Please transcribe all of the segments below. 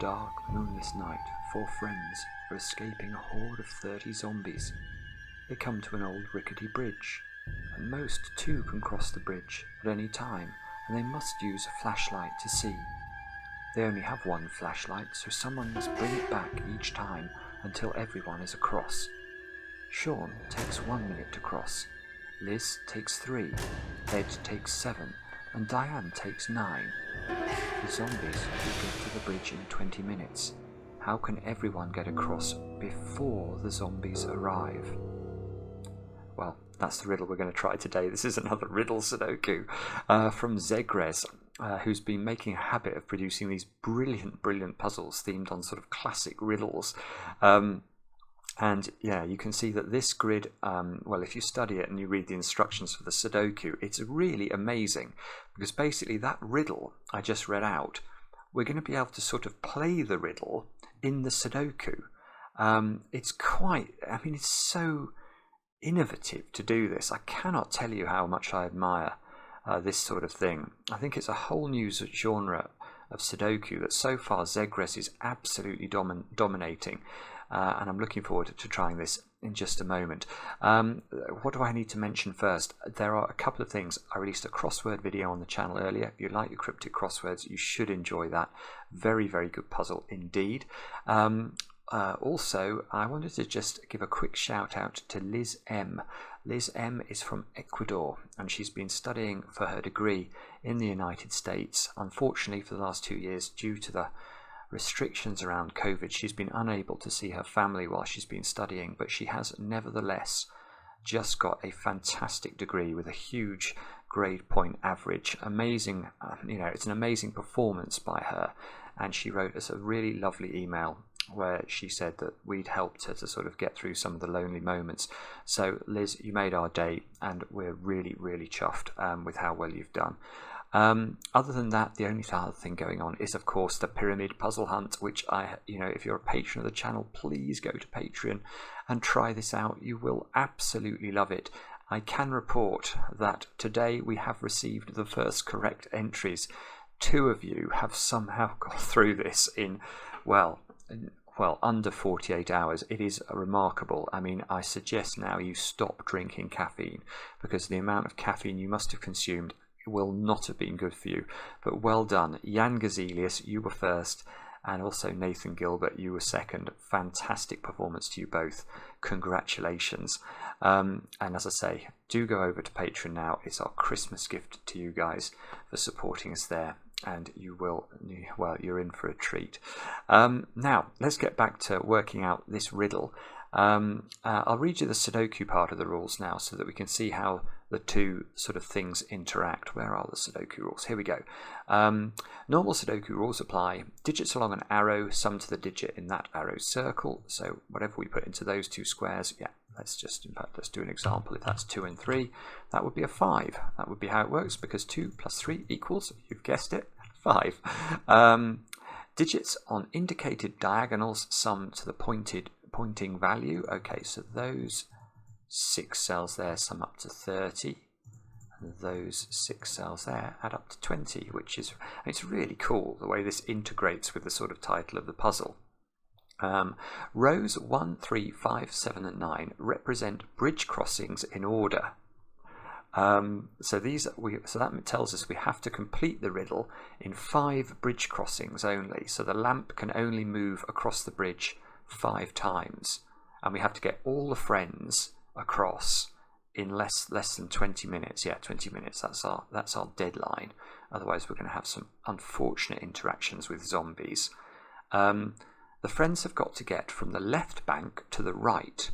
dark, moonless night, four friends are escaping a horde of 30 zombies. They come to an old rickety bridge. At most, two can cross the bridge at any time, and they must use a flashlight to see. They only have one flashlight, so someone must bring it back each time until everyone is across. Shaun takes 1 minute to cross, Liz takes 3, Ed takes 7, and Dianne takes 9. The zombies will get to the bridge in 20 minutes. How can everyone get across before the zombies arrive? Well, that's the riddle we're going to try today. This is another riddle Sudoku from Zegres, who's been making a habit of producing these brilliant puzzles themed on sort of classic riddles. And yeah, you can see that this grid, well, if you study it and you read the instructions for the Sudoku, it's really amazing, because basically that riddle I just read out, we're going to be able to sort of play the riddle in the Sudoku. It's quite, I mean, it's so innovative to do this. I cannot tell you how much I admire this sort of thing. I think it's a whole new genre of Sudoku that so far Zegres is absolutely dominating. And I'm looking forward to trying this in just a moment. What do I need to mention first? There are a couple of things. I released a crossword video on the channel earlier. If you like your cryptic crosswords, you should enjoy that. Very good puzzle indeed. Also, I wanted to just give a quick shout out to Liz M. Liz M is from Ecuador, and she's been studying for her degree in the United States. Unfortunately, for the last 2 years, due to the restrictions around COVID, she's been unable to see her family while she's been studying, but she has nevertheless just got a fantastic degree with a huge grade point average. Amazing, it's an amazing performance by her, and she wrote us a really lovely email where she said that we'd helped her to sort of get through some of the lonely moments. So Liz, you made our day, and we're really chuffed with how well you've done. Other than that, the only other thing going on is, of course, the pyramid puzzle hunt, which if you're a patron of the channel, please go to Patreon and try this out. You will absolutely love it. I can report that today we have received the first correct entries. 2 of you have somehow got through this in, well, under 48 hours. It is remarkable. I mean, I suggest now you stop drinking caffeine, because the amount of caffeine you must have consumed will not have been good for you. But well done. Jan Gazelius, you were first, and also Nathan Gilbert, you were second. Fantastic performance to you both. Congratulations. And as I say, do go over to Patreon now. It's our Christmas gift to you guys for supporting us there, and you're in for a treat. Now, let's get back to working out this riddle. I'll read you the Sudoku part of the rules now so that we can see how the two sort of things interact. Where are the Sudoku rules? Here we go. Normal Sudoku rules apply. Digits along an arrow sum to the digit in that arrow's circle. So whatever we put into those 2 squares, let's do an example. If that's 2 and 3, that would be a 5. That would be how it works, because 2 plus 3 equals, you've guessed it, 5. Digits on indicated diagonals sum to the pointing value. Okay, so those 6 cells there sum up to 30, and those 6 cells there add up to 20, it's really cool the way this integrates with the sort of title of the puzzle. Rows 1, 3, 5, 7 and 9 represent bridge crossings in order. So that tells us we have to complete the riddle in 5 bridge crossings only. So the lamp can only move across the bridge 5 times, and we have to get all the friends across in less than 20 minutes. 20 minutes, that's our deadline. Otherwise we're going to have some unfortunate interactions with zombies. The friends have got to get from the left bank to the right.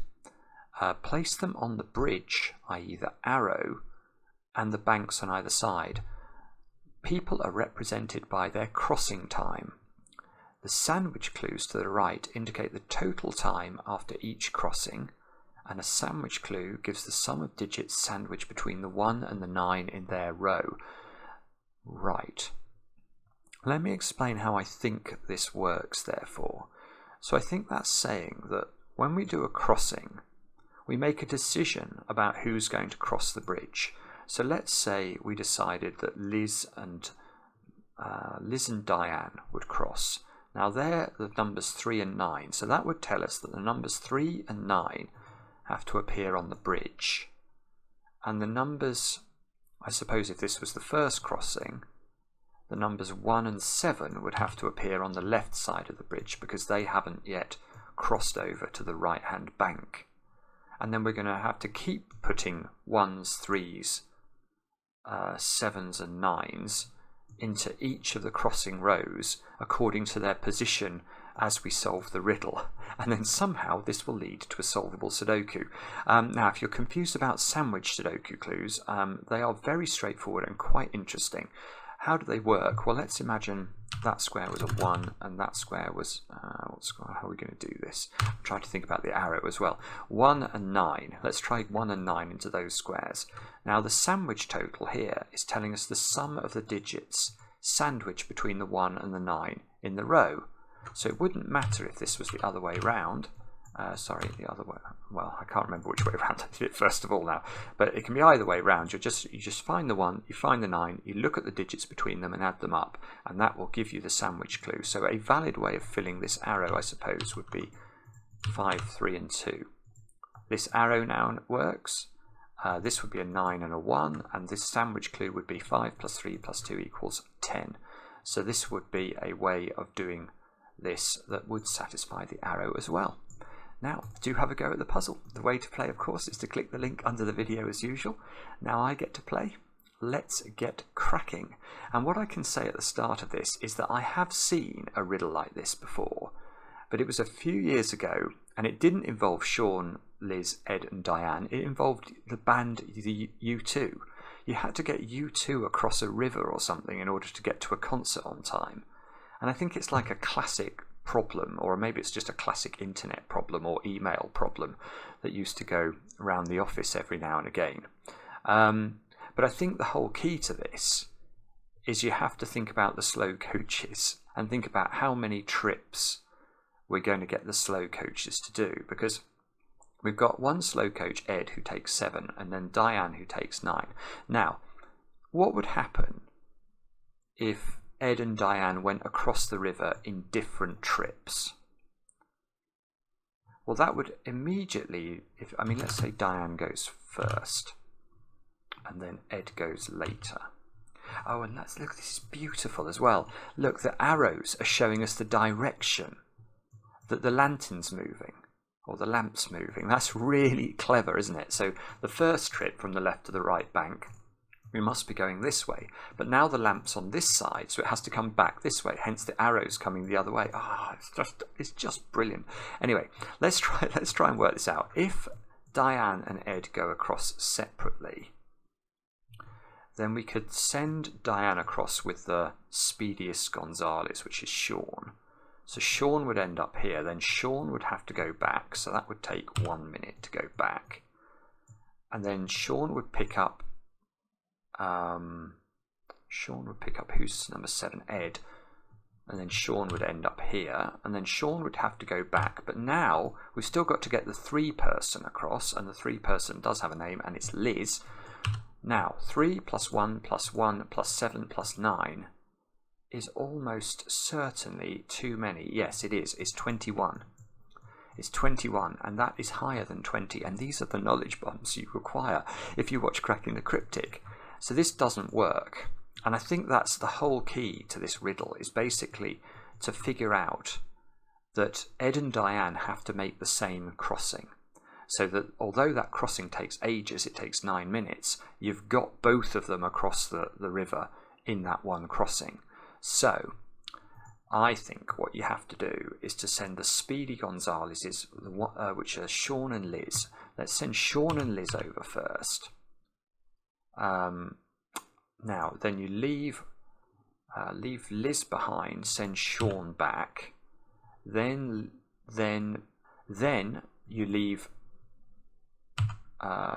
Place them on the bridge, i.e. the arrow, and the banks on either side. People are represented by their crossing time. The sandwich clues to the right indicate the total time after each crossing, and a sandwich clue gives the sum of digits sandwiched between the 1 and the 9 in their row. Right. Let me explain how I think this works, therefore. So I think that's saying that when we do a crossing, we make a decision about who's going to cross the bridge. So let's say we decided that Liz and Dianne would cross. Now they're the numbers 3 and 9, so that would tell us that the numbers 3 and 9 have to appear on the bridge. And the numbers, I suppose if this was the first crossing, the numbers 1 and 7 would have to appear on the left side of the bridge because they haven't yet crossed over to the right hand bank. And then we're going to have to keep putting 1s, 3s, 7s and 9s into each of the crossing rows according to their position as we solve the riddle, and then somehow this will lead to a solvable Sudoku. Now if you're confused about sandwich Sudoku clues, they are very straightforward and quite interesting. How do they work? Well, let's imagine that square was a 1 and that square was, how are we going to do this? I'm trying to think about the arrow as well. 1 and 9. Let's try 1 and 9 into those squares. Now the sandwich total here is telling us the sum of the digits sandwiched between the 1 and the 9 in the row. So it wouldn't matter if this was the other way round. Sorry, the other way. Well, I can't remember which way around I did it first of all now, but it can be either way round. You just find the 1, you find the 9, you look at the digits between them and add them up, and that will give you the sandwich clue. So a valid way of filling this arrow, I suppose, would be 5, 3 and 2. This arrow now works. This would be a 9 and a 1, and this sandwich clue would be 5 plus 3 plus 2 equals 10. So this would be a way of doing this that would satisfy the arrow as well. Now, do have a go at the puzzle. The way to play, of course, is to click the link under the video as usual. Now I get to play. Let's get cracking. And what I can say at the start of this is that I have seen a riddle like this before, but it was a few years ago, and it didn't involve Shaun, Liz, Ed and Dianne. It involved the band the U2. You had to get U2 across a river or something in order to get to a concert on time. And I think it's like a classic problem, or maybe it's just a classic internet problem or email problem that used to go around the office every now and again. But I think the whole key to this is you have to think about the slow coaches and think about how many trips we're going to get the slow coaches to do, because we've got one slow coach, Ed, who takes 7, and then Dianne, who takes 9. Now, what would happen if Ed and Dianne went across the river in different trips? Well, that would immediately, let's say Dianne goes first and then Ed goes later. Oh, and look, this is beautiful as well. Look, the arrows are showing us the direction that the lantern's moving, or the lamp's moving. That's really clever, isn't it? So the first trip from the left to the right bank, we must be going this way, but now the lamp's on this side, so it has to come back this way, hence the arrows coming the other way. It's just brilliant. Anyway, let's try and work this out. If Dianne and Ed go across separately, then we could send Dianne across with the speediest Gonzales, which is Shaun. So Shaun would end up here, then Shaun would have to go back, so that would take 1 minute to go back. And then Shaun would pick up who's number 7, Ed, and then Shaun would end up here, and then Shaun would have to go back. But now we've still got to get the 3-person across, and the 3-person does have a name, and it's Liz. Now 3 plus 1 plus 1 plus 7 plus 9 is almost certainly too many. Yes, it is. It's 21. It's 21, and that is higher than 20, and these are the knowledge bombs you require if you watch Cracking the Cryptic. So this doesn't work, and I think that's the whole key to this riddle, is basically to figure out that Ed and Dianne have to make the same crossing, so that although that crossing takes ages, it takes 9 minutes, you've got both of them across the river in that one crossing. So I think what you have to do is to send the speedy Gonzaleses, which are Shaun and Liz. Let's send Shaun and Liz over first. Now then you leave Liz behind, send Shaun back, then you leave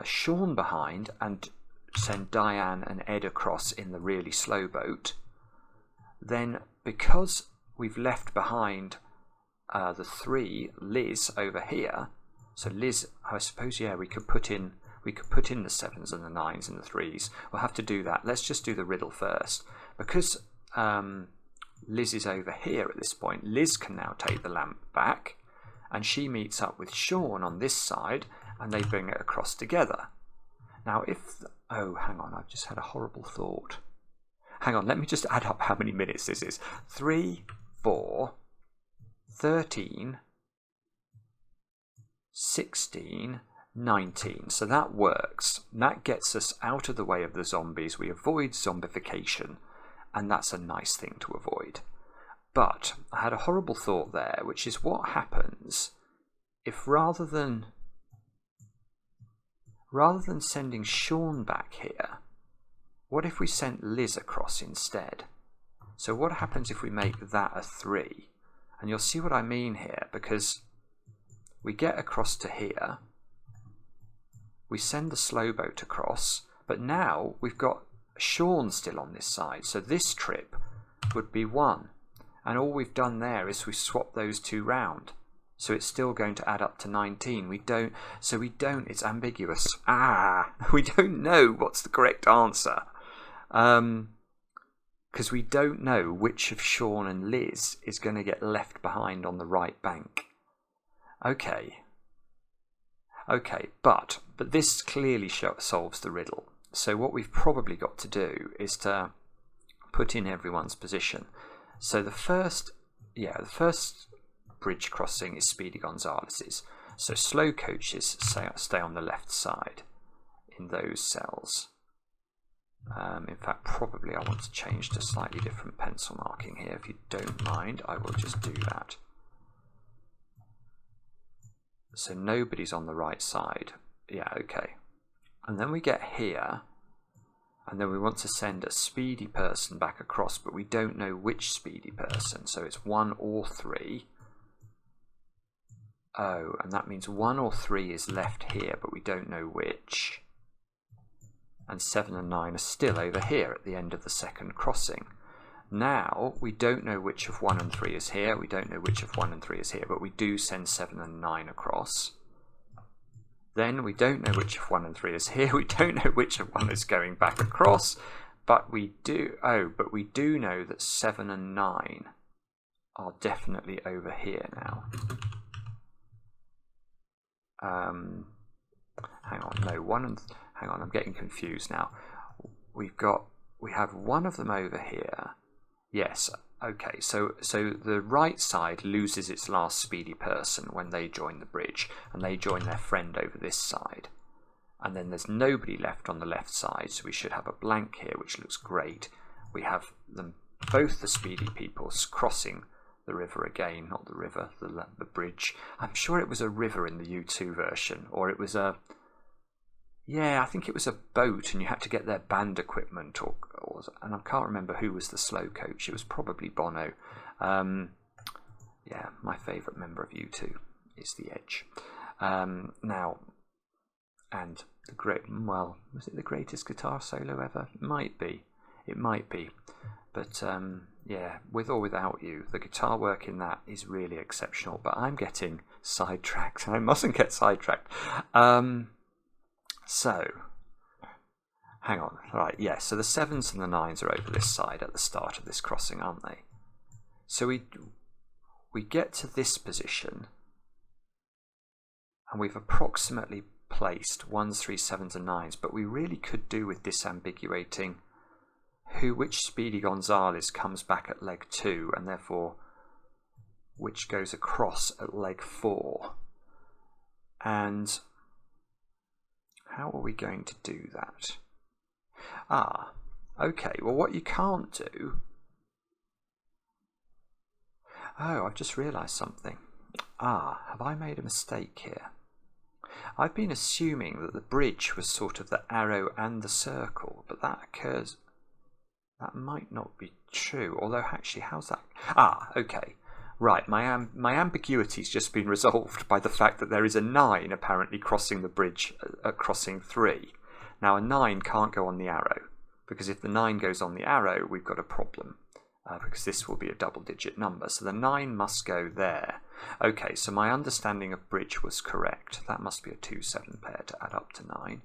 Shaun behind and send Dianne and Ed across in the really slow boat. Then, because we've left behind the 3, Liz over here, so Liz, I suppose, yeah, we could put in the 7s and the 9s and the 3s. We'll have to do that. Let's just do the riddle first, because Liz is over here at this point. Liz can now take the lamp back, and she meets up with Shaun on this side, and they bring it across together. Now if... oh, hang on, I've just had a horrible thought. Hang on, let me just add up how many minutes this is. 3, 4, 13, 16, 19. So that works. That gets us out of the way of the zombies. We avoid zombification, and that's a nice thing to avoid. But I had a horrible thought there, which is what happens if rather than sending Shaun back here, what if we sent Liz across instead? So what happens if we make that a 3? And you'll see what I mean here, because we get across to here, we send the slow boat across, but now we've got Shaun still on this side, so this trip would be 1. And all we've done there is we swapped those two round. So it's still going to add up to 19. It's ambiguous. We don't know what's the correct answer. Because we don't know which of Shaun and Liz is going to get left behind on the right bank. Okay, but this clearly solves the riddle. So what we've probably got to do is to put in everyone's position. So the first bridge crossing is Speedy Gonzalez's. So slow coaches stay on the left side in those cells. In fact, probably I want to change to slightly different pencil marking here. If you don't mind, I will just do that. So nobody's on the right side. Yeah, okay. And then we get here, and then we want to send a speedy person back across, but we don't know which speedy person, so it's 1 or 3. Oh, and that means 1 or 3 is left here, but we don't know which. And 7 and 9 are still over here at the end of the second crossing. Now, we don't know which of 1 and 3 is here, we don't know which of 1 and 3 is here, but we do send 7 and 9 across. Then we don't know which of 1 and 3 is here, we don't know which of 1 is going back across, but we do know that 7 and 9 are definitely over here now. Hang on, I'm getting confused now. We have one of them over here. Yes, okay, so the right side loses its last speedy person when they join the bridge, and they join their friend over this side. And then there's nobody left on the left side, so we should have a blank here, which looks great. We have them, both the speedy peoples crossing the river again, not the river, the bridge. I'm sure it was a river in the U2 version, or it was a... yeah, I think it was a boat, and you had to get their band equipment, and I can't remember who was the slow coach. It was probably Bono. Yeah, my favourite member of U2 is The Edge. Now, and the great, well, was it the greatest guitar solo ever? It might be. But yeah, with or without you, the guitar work in that is really exceptional. But I'm getting sidetracked, and I mustn't get sidetracked. So, hang on. Right, yeah, so the 7s and the 9s are over this side at the start of this crossing, aren't they? So we get to this position, and we've approximately placed 1s, 3s, 7s and 9s, but we really could do with disambiguating which Speedy Gonzalez comes back at leg 2, and therefore which goes across at leg 4. And how are we going to do that? Okay, well, what you can't do... oh, I've just realised something. Have I made a mistake here? I've been assuming that the bridge was sort of the arrow and the circle, but that occurs... that might not be true, although actually, how's that... okay. Right, my ambiguity's just been resolved by the fact that there is a 9 apparently crossing the bridge at crossing 3. Now, a 9 can't go on the arrow, because if the 9 goes on the arrow, we've got a problem, because this will be a double-digit number. So the 9 must go there. Okay, so my understanding of bridge was correct. That must be a 2-7 pair to add up to 9.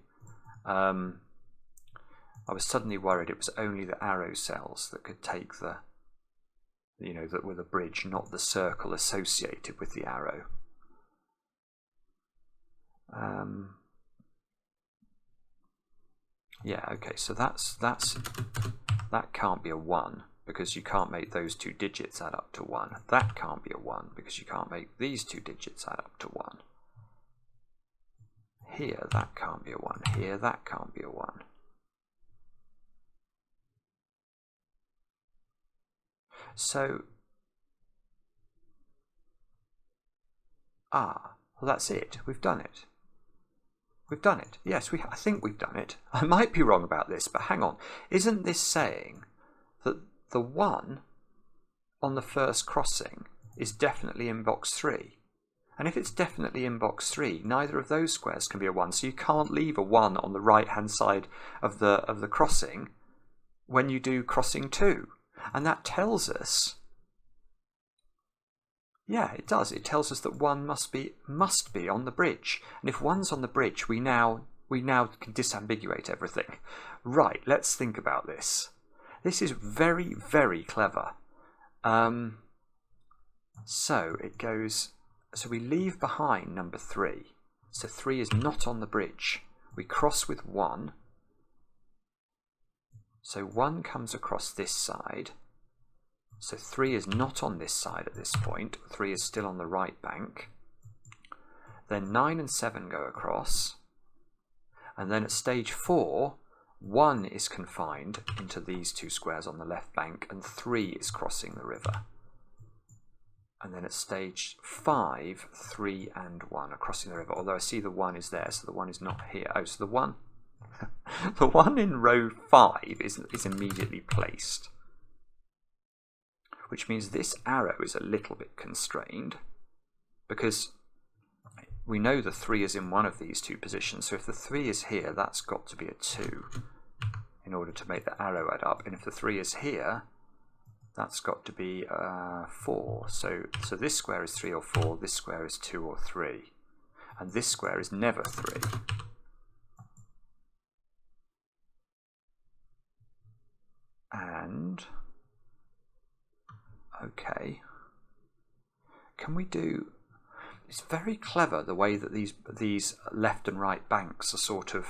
I was suddenly worried it was only the arrow cells that could take the you know, that with a bridge, not the circle associated with the arrow. Yeah, okay, so that can't be a 1 because you can't make those two digits add up to 1. That can't be a 1 because you can't make these two digits add up to 1. Here, that can't be a 1. Here, that can't be a 1. So, well, that's it. We've done it. We've done it. Yes, I think we've done it. I might be wrong about this, but hang on. Isn't this saying that the 1 on the first crossing is definitely in box 3? And if it's definitely in box 3, neither of those squares can be a 1. So you can't leave a 1 on the right-hand side of the crossing when you do crossing 2. And that tells us, yeah, it does. It tells us that 1 must be on the bridge. And if 1's on the bridge, we now can disambiguate everything. Right, let's think about this. This is very, very clever. So it goes, so we leave behind number 3. So 3 is not on the bridge. We cross with 1. So 1 comes across this side. So 3 is not on this side at this point. 3 is still on the right bank. Then 9 and 7 go across. And then at stage 4, 1 is confined into these two squares on the left bank, and 3 is crossing the river. And then at stage 5, 3 and 1 are crossing the river, although I see the 1 is there, so the 1 is not here. Oh, so the 1, the 1 in row 5 is immediately placed, which means this arrow is a little bit constrained, because we know the 3 is in one of these two positions, so if the 3 is here, that's got to be a 2 in order to make the arrow add up, and if the 3 is here, that's got to be 4. So this square is 3 or 4, this square is 2 or 3, and this square is never 3. And, okay, can we do, it's very clever the way that these left and right banks are sort of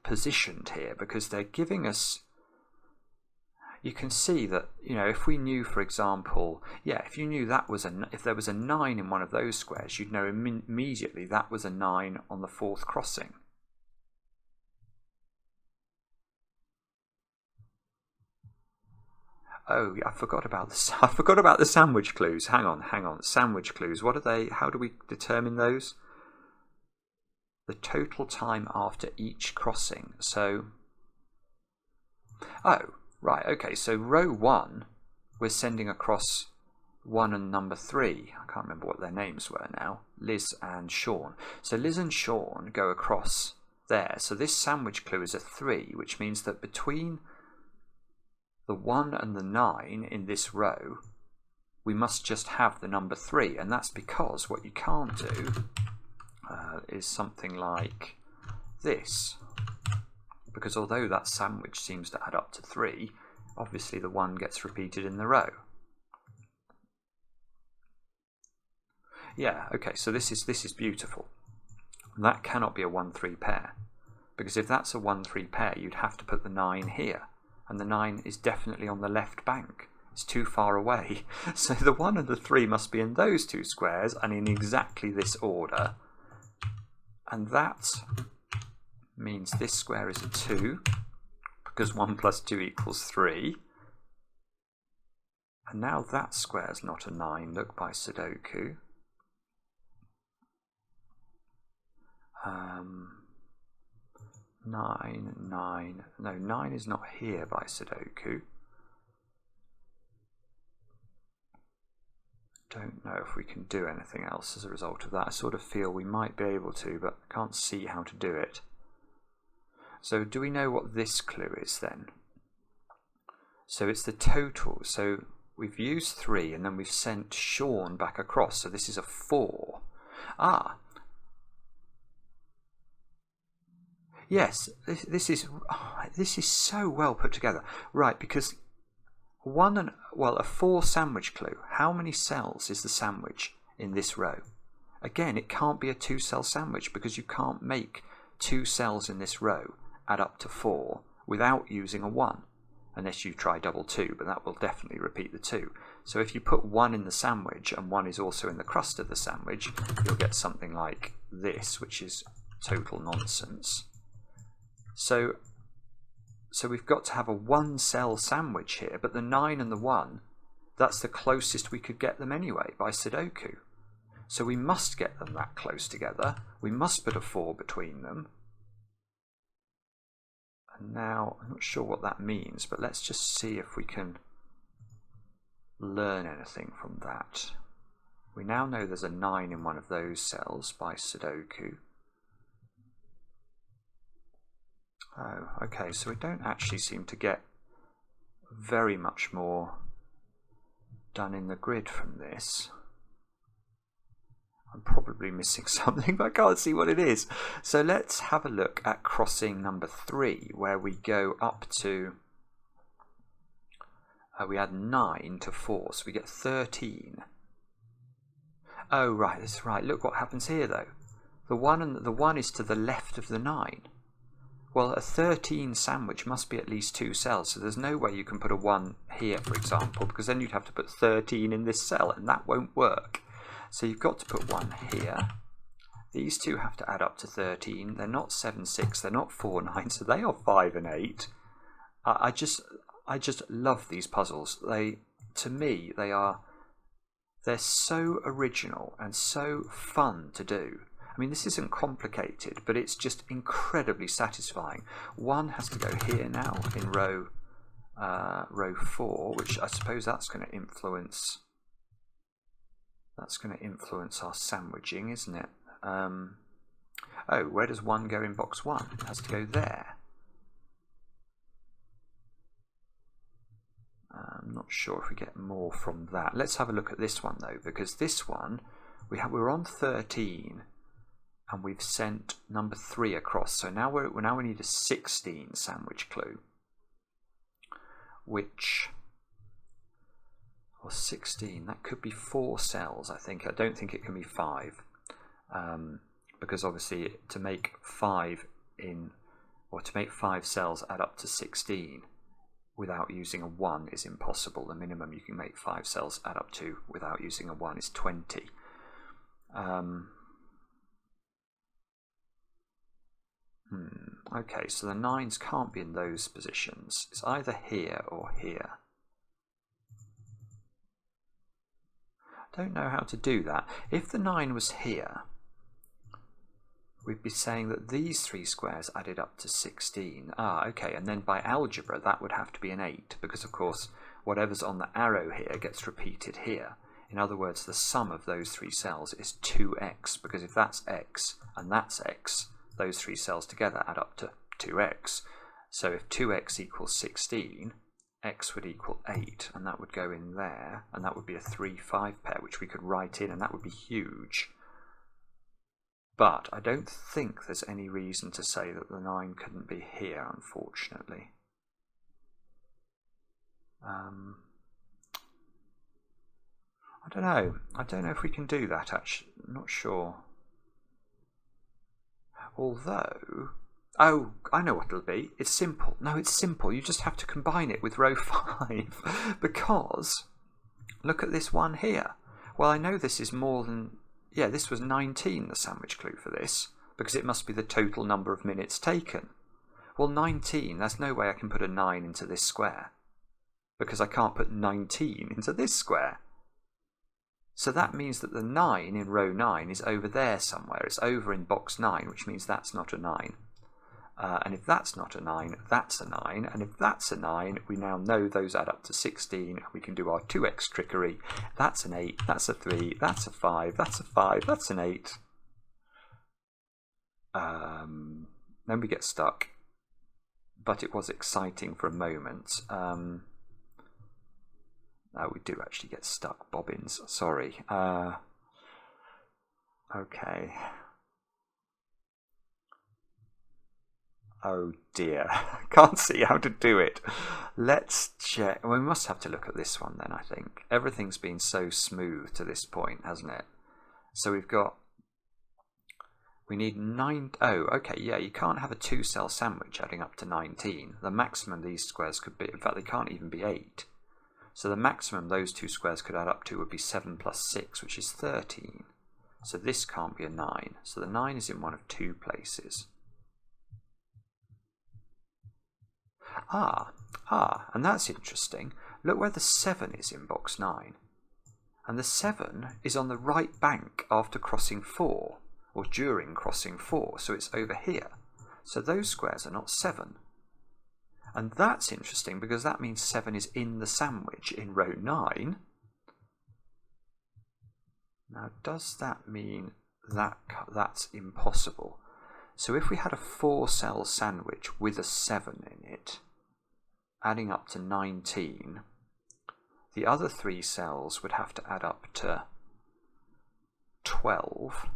positioned here, because they're giving us, you can see that, you know, if we knew, for example, yeah, if you knew that was if there was a 9 in one of those squares, you'd know immediately that was a 9 on the 4th crossing. Oh, I forgot about the sandwich clues. Hang on. Sandwich clues. What are they? How do we determine those? The total time after each crossing. So, oh, right, okay. So row 1, we're sending across 1 and number 3. I can't remember what their names were now. Liz and Shaun. So Liz and Shaun go across there. So this sandwich clue is a 3, which means that between the 1 and the 9 in this row, we must just have the number 3, and that's because what you can't do is something like this, because although that sandwich seems to add up to 3, obviously the 1 gets repeated in the row. Yeah, okay, so this is beautiful. That cannot be a 1-3 pair, because if that's a 1-3 pair, you'd have to put the 9 here. And the 9 is definitely on the left bank. It's too far away. So the 1 and the 3 must be in those two squares and in exactly this order. And that means this square is a 2, because 1 plus 2 equals 3. And now that square is not a 9, look, by Sudoku. 9, no, 9 is not here by Sudoku. Don't know if we can do anything else as a result of that. I sort of feel we might be able to, but I can't see how to do it. So do we know what this clue is then? So it's the total. So we've used 3 and then we've sent Shaun back across. So this is a 4. Ah. Yes, this is so well put together. Right, because a 4 sandwich clue. How many cells is the sandwich in this row? Again, it can't be a 2-cell sandwich because you can't make 2 cells in this row add up to 4 without using a 1, unless you try double 2, but that will definitely repeat the 2. So if you put 1 in the sandwich and 1 is also in the crust of the sandwich, you'll get something like this, which is total nonsense. So we've got to have a 1-cell sandwich here, but the 9 and the 1, that's the closest we could get them anyway by Sudoku. So we must get them that close together. We must put a 4 between them. And now, I'm not sure what that means, but let's just see if we can learn anything from that. We now know there's a 9 in one of those cells by Sudoku. Oh, okay, so we don't actually seem to get very much more done in the grid from this. I'm probably missing something, but I can't see what it is. So let's have a look at crossing number 3, where we go up to, we add 9 to 4, so we get 13. Oh, right, that's right. Look what happens here, though. The 1 is to the left of the 9. Well, a 13 sandwich must be at least 2 cells, so there's no way you can put a 1 here, for example, because then you'd have to put 13 in this cell, and that won't work. So you've got to put 1 here. These two have to add up to 13. They're not 7, 6, they're not 4, 9, so they are 5 and 8. I just love these puzzles. To me, they're so original and so fun to do. I mean, this isn't complicated, but it's just incredibly satisfying. 1 has to go here now in row 4, which I suppose that's going to influence. That's going to influence our sandwiching, isn't it? Oh, where does 1 go in box 1? It has to go there. I'm not sure if we get more from that. Let's have a look at this one though, because this one we're on 13. And we've sent number 3 across. So now we need a 16 sandwich clue, which, or 16, that could be 4 cells, I think. I don't think it can be 5, because obviously to make 5 cells add up to 16 without using a 1 is impossible. The minimum you can make 5 cells add up to without using a 1 is 20. Okay, so the 9s can't be in those positions. It's either here or here. I don't know how to do that. If the 9 was here, we'd be saying that these 3 squares added up to 16. Ah, okay, and then by algebra that would have to be an 8, because of course whatever's on the arrow here gets repeated here. In other words, the sum of those 3 cells is 2x, because if that's x and that's x, those 3 cells together add up to 2x. So if 2x equals 16, x would equal 8, and that would go in there, and that would be a 3-5 pair, which we could write in, and that would be huge. But I don't think there's any reason to say that the 9 couldn't be here, unfortunately. I don't know. I don't know if we can do that, actually. I'm not sure. Although, oh, I know what it'll be. It's simple. No, it's simple. You just have to combine it with row 5. Because, look at this one here. Well, I know this is more than, yeah, this was 19, the sandwich clue for this, because it must be the total number of minutes taken. Well, 19, there's no way I can put a 9 into this square, because I can't put 19 into this square. So that means that the 9 in row 9 is over there somewhere. It's over in box 9, which means that's not a 9. And if that's not a 9, that's a 9. And if that's a 9, we now know those add up to 16. We can do our 2x trickery. That's an 8, that's a 3, that's a 5, that's a 5, that's an 8. Then we get stuck. But it was exciting for a moment. Oh, we do actually get stuck, bobbins. Sorry. Okay. Oh dear, can't see how to do it. Let's check. We must have to look at this one then, I think. Everything's been so smooth to this point, hasn't it? So we need 9. Oh, okay, yeah, you can't have a 2-cell sandwich adding up to 19. The maximum these squares could be, in fact, they can't even be 8. So the maximum those two squares could add up to would be 7 plus 6, which is 13. So this can't be a 9. So the 9 is in one of two places. And that's interesting. Look where the 7 is in box 9. And the 7 is on the right bank after crossing 4, or during crossing 4, so it's over here. So those squares are not 7. And that's interesting because that means 7 is in the sandwich in row 9. Now, does that mean that that's impossible? So if we had a 4-cell sandwich with a 7 in it, adding up to 19, the other 3 cells would have to add up to 12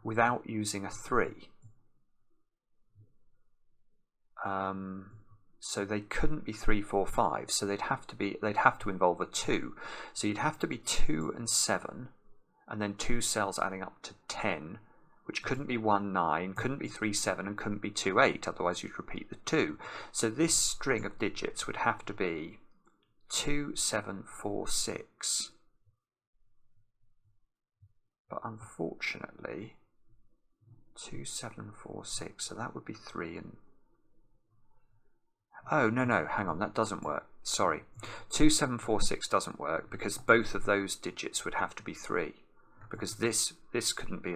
without using a 3. So they couldn't be 3, 4, 5. So they'd have to involve a 2. So you'd have to be 2 and 7, and then 2 cells adding up to 10, which couldn't be 1, 9, couldn't be 3, 7, and couldn't be 2, 8. Otherwise, you'd repeat the 2. So this string of digits would have to be 2, 7, 4, 6. But unfortunately, 2, 7, 4, 6. So that would be 3 and... Oh, no, hang on, that doesn't work. Sorry. 2, 7, 4, 6 doesn't work because both of those digits would have to be 3. Because this couldn't be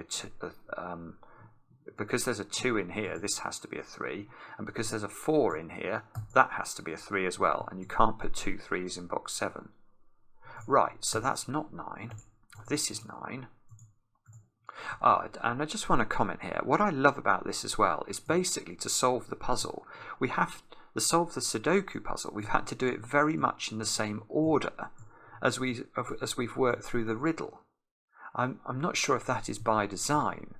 because there's a 2 in here, this has to be a 3. And because there's a 4 in here, that has to be a 3 as well. And you can't put 2 3s in box 7. Right, so that's not 9. This is 9. And I just want to comment here. What I love about this as well is basically to solve the puzzle, we have to solve the Sudoku puzzle. We've had to do it very much in the same order as we've worked through the riddle. I'm not sure if that is by design,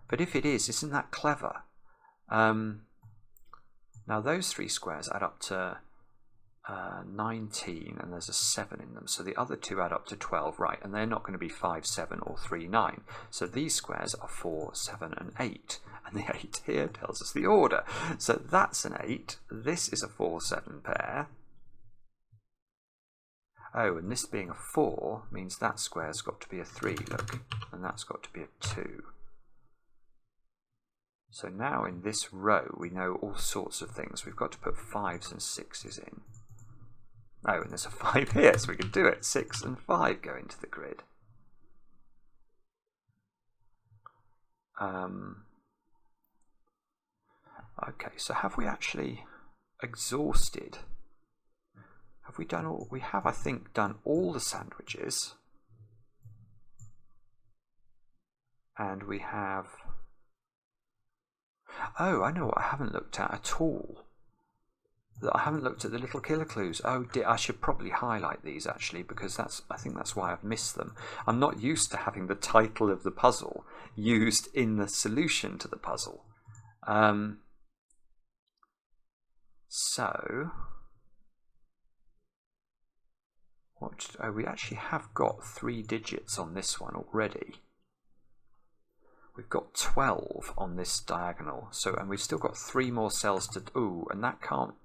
but if it is, isn't that clever? Now those 3 squares add up to 19, and there's a 7 in them, so the other 2 add up to 12, right? And they're not going to be 5, 7 or 3, 9. So these squares are 4, 7 and 8, and the 8 here tells us the order. So that's an 8, this is a 4, 7 pair. Oh, and this being a 4 means that square's got to be a 3, look, and that's got to be a 2. So now in this row we know all sorts of things. We've got to put 5s and 6s in. Oh, and there's a 5 here, so we can do it. 6 and 5 go into the grid. Okay, so have we actually exhausted? Have we done all? We have, I think, done all the sandwiches. And we have... Oh, I know what I haven't looked at all. I haven't looked at the little killer clues. Oh dear, I should probably highlight these actually, because I think that's why I've missed them. I'm not used to having the title of the puzzle used in the solution to the puzzle. So we actually have got 3 digits on this one already. We've got 12 on this diagonal, and we've still got 3 more cells to... Ooh, and that can't...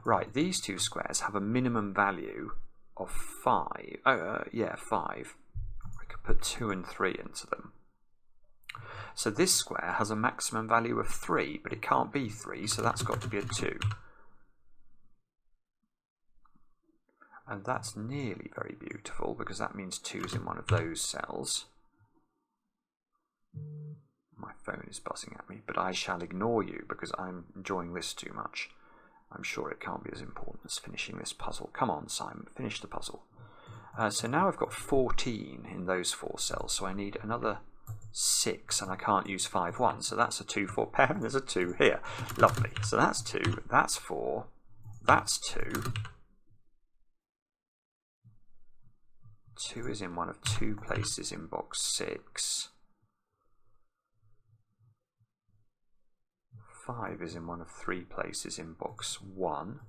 Right, these 2 squares have a minimum value of 5. 5. We could put 2 and 3 into them. So this square has a maximum value of 3, but it can't be 3, so that's got to be a 2. And that's nearly very beautiful, because that means 2's in one of those cells. My phone is buzzing at me, but I shall ignore you because I'm enjoying this too much. I'm sure it can't be as important as finishing this puzzle. Come on, Simon, finish the puzzle. So now I've got 14 in those 4 cells, so I need another 6, and I can't use 5, 1. So that's a 2, 4 pair, and there's a 2 here. Lovely. So that's 2, that's 4, that's 2. 2 is in one of 2 places in box 6. 5 is in one of 3 places in box 1.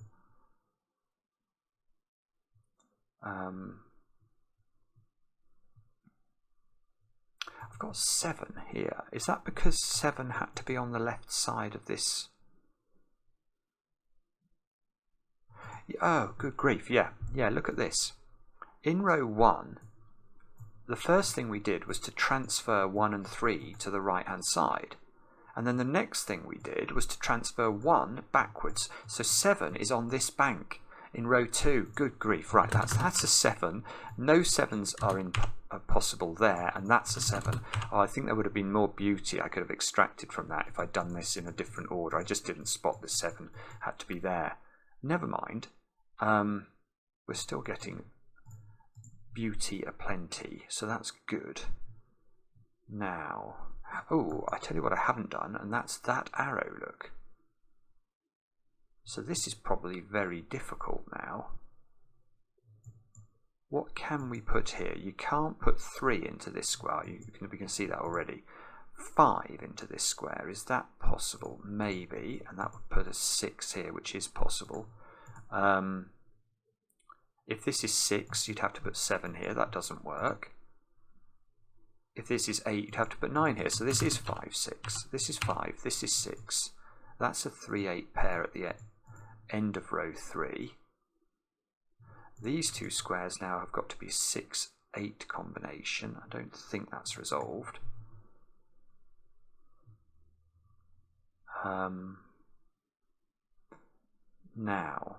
I've got 7 here. Is that because 7 had to be on the left side of this? Oh, good grief, yeah. Yeah, look at this. In row 1, the first thing we did was to transfer 1 and 3 to the right-hand side. And then the next thing we did was to transfer 1 backwards. So 7 is on this bank in row 2. Good grief, right, that's a 7. No 7s are possible there, and that's a 7. Oh, I think there would have been more beauty I could have extracted from that if I'd done this in a different order. I just didn't spot the 7 had to be there. Never mind. We're still getting beauty aplenty, so that's good. Now, oh, I tell you what I haven't done, and that's that arrow, look. So this is probably very difficult now. What can we put here? You can't put 3 into this square. We can see that already. 5 into this square. Is that possible? Maybe. And that would put a 6 here, which is possible. If this is 6, you'd have to put 7 here. That doesn't work. If this is 8, you'd have to put 9 here. So this is 5, 6. This is 5. This is 6. That's a 3-8 pair at the end of row 3. These 2 squares now have got to be 6-8 combination. I don't think that's resolved. Now,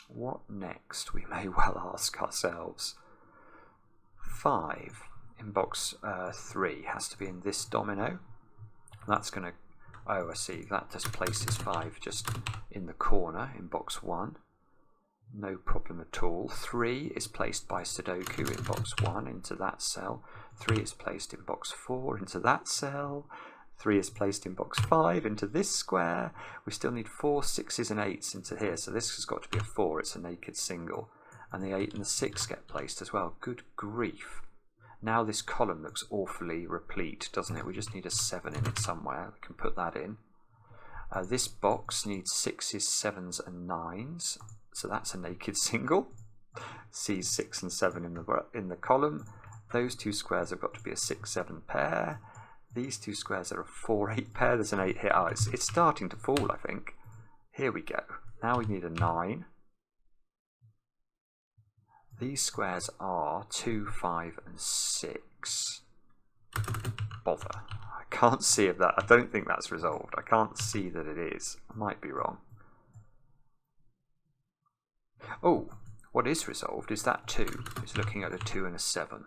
what next? We may well ask ourselves. 5 in box 3 has to be in this domino. That's going to... Oh, I see. That just places 5 just in the corner in box 1. No problem at all. 3 is placed by Sudoku in box 1 into that cell. 3 is placed in box 4 into that cell. 3 is placed in box 5 into this square. We still need 4 6s and 8s into here, so this has got to be a 4. It's a naked single. And the 8 and the 6 get placed as well. Good grief. Now this column looks awfully replete, doesn't it? We just need a 7 in it somewhere. We can put that in. This box needs 6s, 7s and 9s. So that's a naked single. Sees 6 and 7 in the column. Those 2 squares have got to be a 6-7 pair. These 2 squares are a 4-8 pair. There's an 8 here. Oh, it's starting to fall, I think. Here we go. Now we need a 9. These squares are 2, 5 and 6. Bother. I can't see if that... I don't think that's resolved. I can't see that it is. I might be wrong. Oh, what is resolved is that 2. It's looking at a 2 and a 7.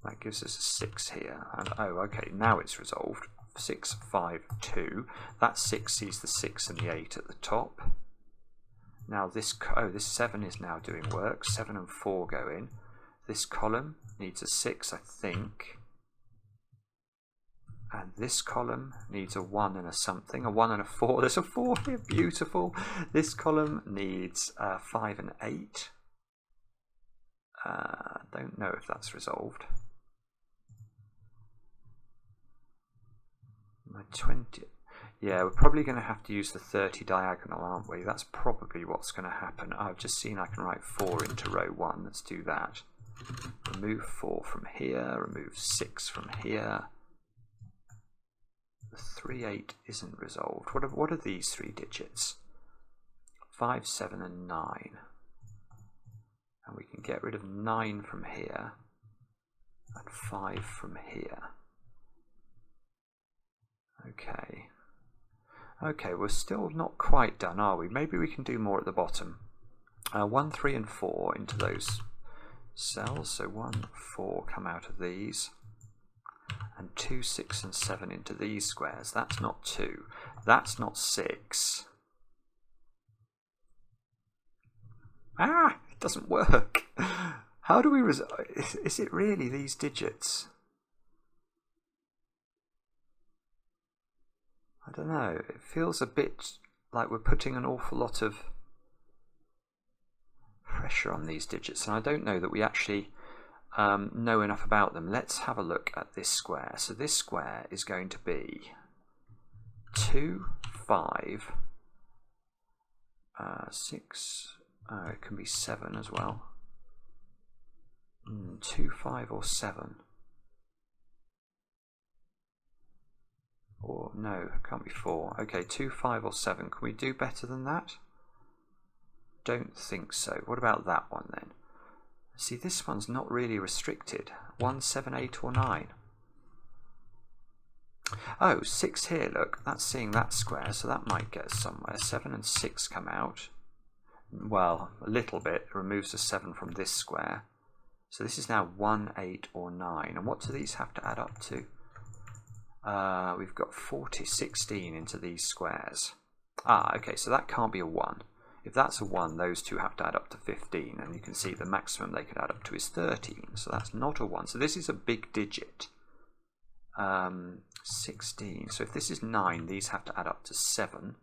That gives us a 6 here. And oh, okay, now it's resolved. 6, 5, 2. That 6 sees the 6 and the 8 at the top. Now this 7 is now doing work. 7 and 4 go in. This column needs a 6, I think. And this column needs a 1 and a something, a 1 and a 4. There's a 4 here, beautiful. This column needs 5 and 8. Don't know if that's resolved. My 20. Yeah, we're probably going to have to use the 30 diagonal, aren't we? That's probably what's going to happen. I've just seen I can write 4 into row 1. Let's do that. Remove 4 from here. Remove 6 from here. The 3-8 isn't resolved. What are these 3 digits? 5, 7 and 9. And we can get rid of 9 from here and 5 from here. Okay. Okay, we're still not quite done, are we? Maybe we can do more at the bottom. 1, 3 and 4 into those cells. So 1, 4 come out of these. And 2, 6 and 7 into these squares. That's not 2. That's not 6. Ah, it doesn't work. How do we resolve? Is it really these digits? I don't know. It feels a bit like we're putting an awful lot of pressure on these digits, and I don't know that we actually know enough about them. Let's have a look at this square. So this square is going to be 2, 5, 6, it can be 7 as well. 2, 5 or 7. Or no, it can't be 4. Okay, 2, 5 or 7. Can we do better than that? Don't think so. What about that one then? See, this one's not really restricted. 1, 7, 8 or 9. Oh, 6 here, look. That's seeing that square, so that might get us somewhere. 7 and 6 come out. Well, a little bit. It removes the 7 from this square. So this is now 1, 8 or 9. And what do these have to add up to? We've got 40, 16 into these squares. Okay, so that can't be a 1. If that's a 1, those two have to add up to 15, and you can see the maximum they could add up to is 13, so that's not a 1. So this is a big digit. 16. So if this is 9, these have to add up to 7.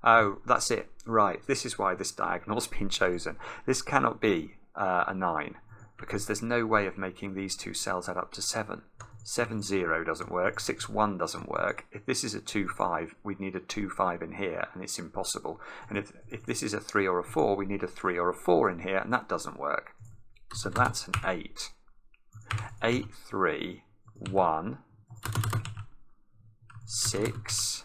Oh, that's it. Right, this is why this diagonal's been chosen. This cannot be a 9, because there's no way of making these two cells add up to 7. 7, 0 doesn't work, 6, 1 doesn't work. If this is a 2, 5, we'd need a 2, 5 in here, and it's impossible. And if this is a 3 or a 4, we need a 3 or a 4 in here, and that doesn't work. So that's an 8. 8, 3, 1, 6.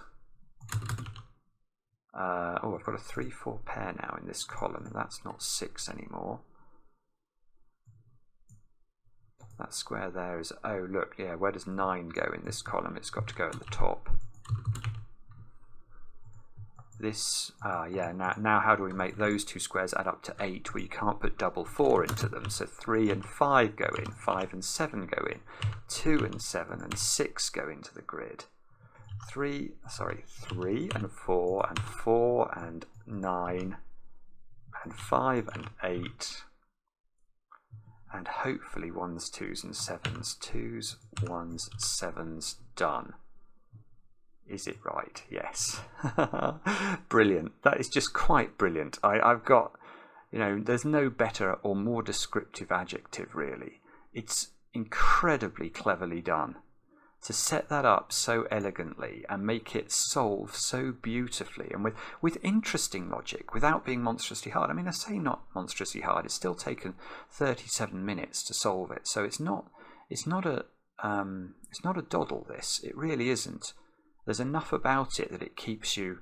I've got a 3, 4 pair now in this column. That's not 6 anymore. That square there is, oh look, yeah, where does 9 go in this column? It's got to go at the top. This, yeah, now how do we make those two squares add up to 8? Well, you can't put double 4 into them, so 3 and 5 go in, 5 and 7 go in, 2 and 7 and 6 go into the grid. 3 and 4 and 4 and 9 and 5 and 8. And hopefully 1s, 2s and 7s. 2s, 1s, 7s, done. Is it right? Yes. Brilliant. That is just quite brilliant. I've got, there's no better or more descriptive adjective really. It's incredibly cleverly done. To set that up so elegantly and make it solve so beautifully and with interesting logic without being monstrously hard. I mean, I say not monstrously hard. It's still taken 37 minutes to solve it, so it's not a doddle. This, it really isn't. There's enough about it that it keeps you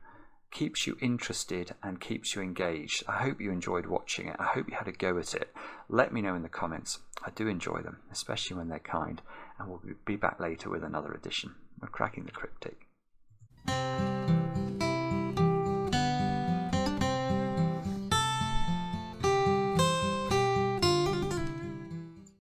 interested and keeps you engaged. I hope you enjoyed watching it. I hope you had a go at it. Let me know in the comments. I do enjoy them, especially when they're kind. And we'll be back later with another edition of Cracking the Cryptic.